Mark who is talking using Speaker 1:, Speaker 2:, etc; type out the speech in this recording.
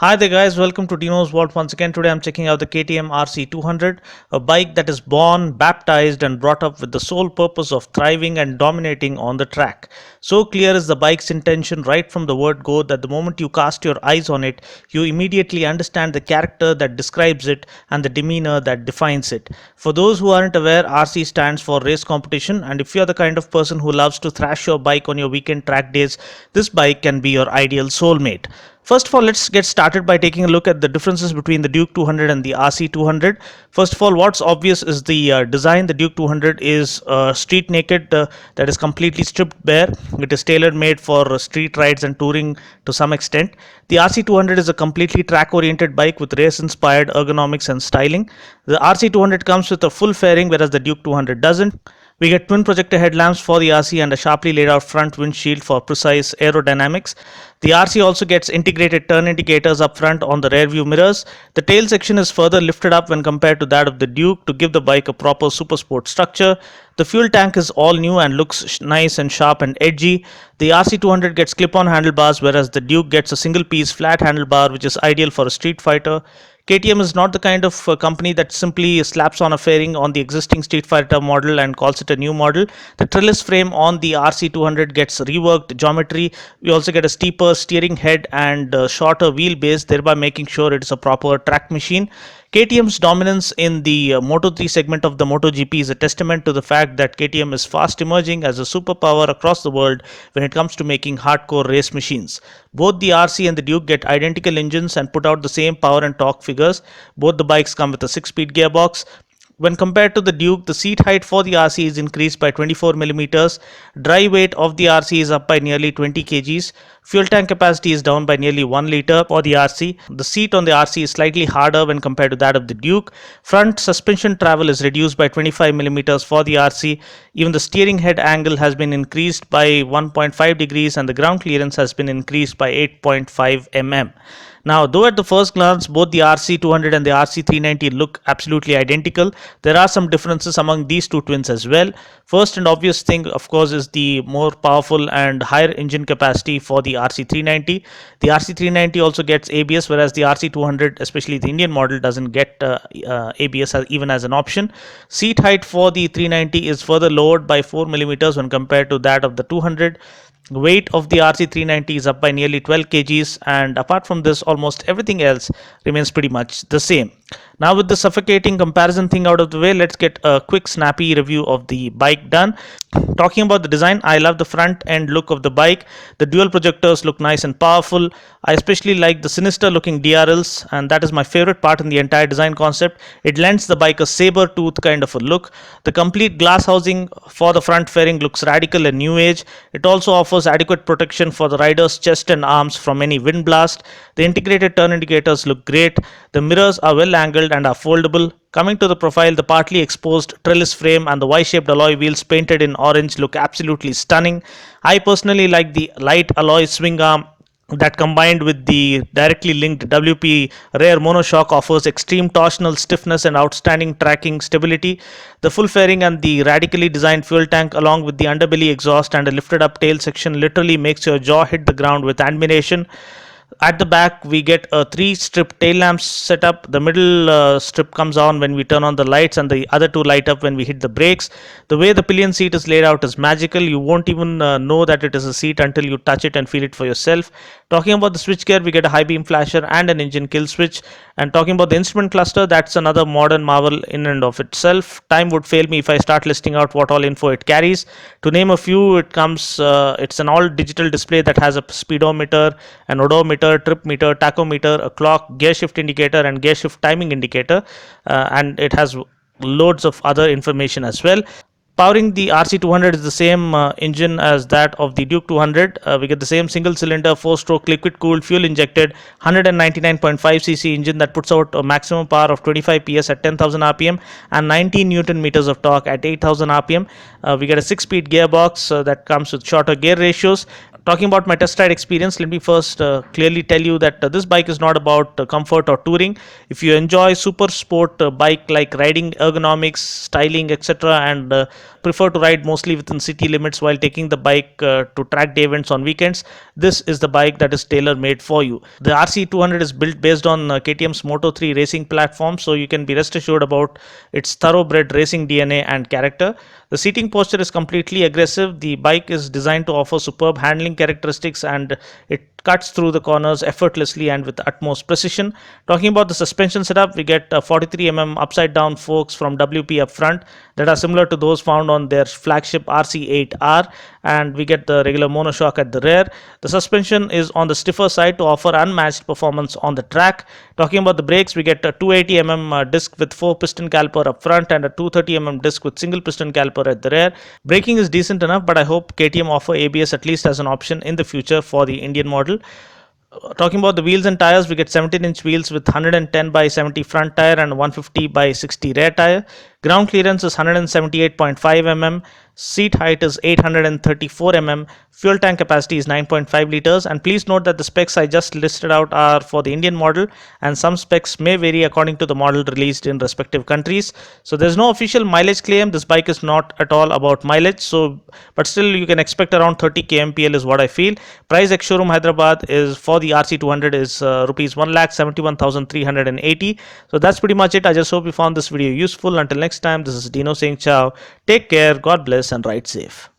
Speaker 1: Hi there guys, welcome to Dinos World once again. Today I'm checking out the KTM RC 200, a bike that is born, baptized and brought up with the sole purpose of thriving and dominating on the track. So clear is the bike's intention right from the word go that the moment you cast your eyes on it, you immediately understand the character that describes it and the demeanor that defines it. For those who aren't aware, RC stands for race competition, and if you're the kind of person who loves to thrash your bike on your weekend track days, this bike can be your ideal soulmate. First of all, let's get started by taking a look at the differences between the Duke 200 and the RC 200. First of all, what's obvious is the design. The Duke 200 is street naked, that is completely stripped bare. It is tailor made for street rides and touring to some extent. The RC 200 is a completely track oriented bike with race inspired ergonomics and styling. The RC 200 comes with a full fairing, whereas the Duke 200 doesn't. We get twin projector headlamps for the RC and a sharply laid out front windshield for precise aerodynamics. The RC also gets integrated turn indicators up front on the rear view mirrors. The tail section is further lifted up when compared to that of the Duke to give the bike a proper super sport structure. The fuel tank is all new and looks nice and sharp and edgy. The RC 200 gets clip-on handlebars, whereas the Duke gets a single piece flat handlebar, which is ideal for a street fighter. KTM is not the kind of company that simply slaps on a fairing on the existing Street Fighter model and calls it a new model. The trellis frame on the RC200 gets reworked geometry. We also get a steeper steering head and shorter wheelbase, thereby making sure it is a proper track machine. KTM's dominance in the Moto3 segment of the MotoGP is a testament to the fact that KTM is fast emerging as a superpower across the world when it comes to making hardcore race machines. Both the RC and the Duke get identical engines and put out the same power and torque figures. Both the bikes come with a 6-speed gearbox. When compared to the Duke, the seat height for the RC is increased by 24 millimeters. Dry weight of the RC is up by nearly 20 kgs. Fuel tank capacity is down by nearly 1 liter for the RC. The seat on the RC is slightly harder when compared to that of the Duke. Front suspension travel is reduced by 25 millimeters for the RC. Even the steering head angle has been increased by 1.5 degrees and the ground clearance has been increased by 8.5 mm. Now, though at the first glance both the RC200 and the RC390 look absolutely identical, there are some differences among these two twins as well. First and obvious thing, of course, is the more powerful and higher engine capacity for the RC390. The RC390 also gets ABS, whereas the RC200, especially the Indian model, doesn't get ABS even as an option. Seat height for the 390 is further lowered by 4 millimeters when compared to that of the 200. Weight of the RC390 is up by nearly 12 kgs, and apart from this, almost everything else remains pretty much the same. Now, with the suffocating comparison thing out of the way, let's get a quick snappy review of the bike done. Talking about the design, I love the front end look of the bike. The dual projectors look nice and powerful. I especially like the sinister looking DRLs, and that is my favorite part in the entire design concept. It lends the bike a saber tooth kind of a look. The complete glass housing for the front fairing looks radical and new age. It also offers adequate protection for the rider's chest and arms from any wind blast. The integrated turn indicators look great. The mirrors are well angled and are foldable. Coming to the profile, the partly exposed trellis frame and the Y-shaped alloy wheels painted in orange look absolutely stunning. I personally like the light alloy swing arm that, combined with the directly linked WP rear monoshock, offers extreme torsional stiffness and outstanding tracking stability. The full fairing and the radically designed fuel tank, along with the underbelly exhaust and a lifted up tail section, literally makes your jaw hit the ground with admiration. At the back, we get a 3-strip tail lamp setup. The middle strip comes on when we turn on the lights, and the other two light up when we hit the brakes. The way the pillion seat is laid out is magical. You won't even know that it is a seat until you touch it and feel it for yourself. Talking about the switchgear, we get a high beam flasher and an engine kill switch. And talking about the instrument cluster, that's another modern marvel in and of itself. Time would fail me if I start listing out what all info it carries. To name a few, it's an all digital display that has a speedometer, an odometer, trip meter, tachometer, a clock, gear shift indicator and gear shift timing indicator, and it has loads of other information as well. Powering the RC200 is the same engine as that of the Duke 200. We get the same single cylinder 4-stroke liquid cooled fuel injected 199.5cc engine that puts out a maximum power of 25 PS at 10,000 rpm and 19 Newton meters of torque at 8,000 rpm. We get a 6-speed gearbox that comes with shorter gear ratios. Talking about my test ride experience, let me first clearly tell you that this bike is not about comfort or touring. If you enjoy super sport bike like riding, ergonomics, styling, etc., and prefer to ride mostly within city limits while taking the bike to track day events on weekends, this is the bike that is tailor made for you. The RC200 is built based on KTM's Moto 3 racing platform, so you can be rest assured about its thoroughbred racing DNA and character. The seating posture is completely aggressive. The bike is designed to offer superb handling characteristics, and it cuts through the corners effortlessly and with utmost precision. Talking about the suspension setup, we get 43 upside down forks from WP up front that are similar to those found on their flagship RC8R, and we get the regular monoshock at the rear. The suspension is on the stiffer side to offer unmatched performance on the track. Talking about the brakes, we get a 280 disc with 4 piston caliper up front and a 230 disc with single piston caliper at the rear. Braking is decent enough, but I hope KTM offer ABS at least as an option in the future for the Indian model. Talking about the wheels and tires, we get 17-inch wheels with 110 by 70 front tire and 150 by 60 rear tire. Ground clearance is 178.5 mm. Seat height is 834 mm. Fuel tank capacity is 9.5 liters. And please note that the specs I just listed out are for the Indian model, and some specs may vary according to the model released in respective countries. So there's no official mileage claim. This bike is not at all about mileage. But still, you can expect around 30 kmpl is what I feel. Price ex showroom Hyderabad is for the RC200 is rupees 1,71,380. So that's pretty much it. I just hope you found this video useful. Until next time, this is Dino saying ciao. Take care, God bless, and ride safe.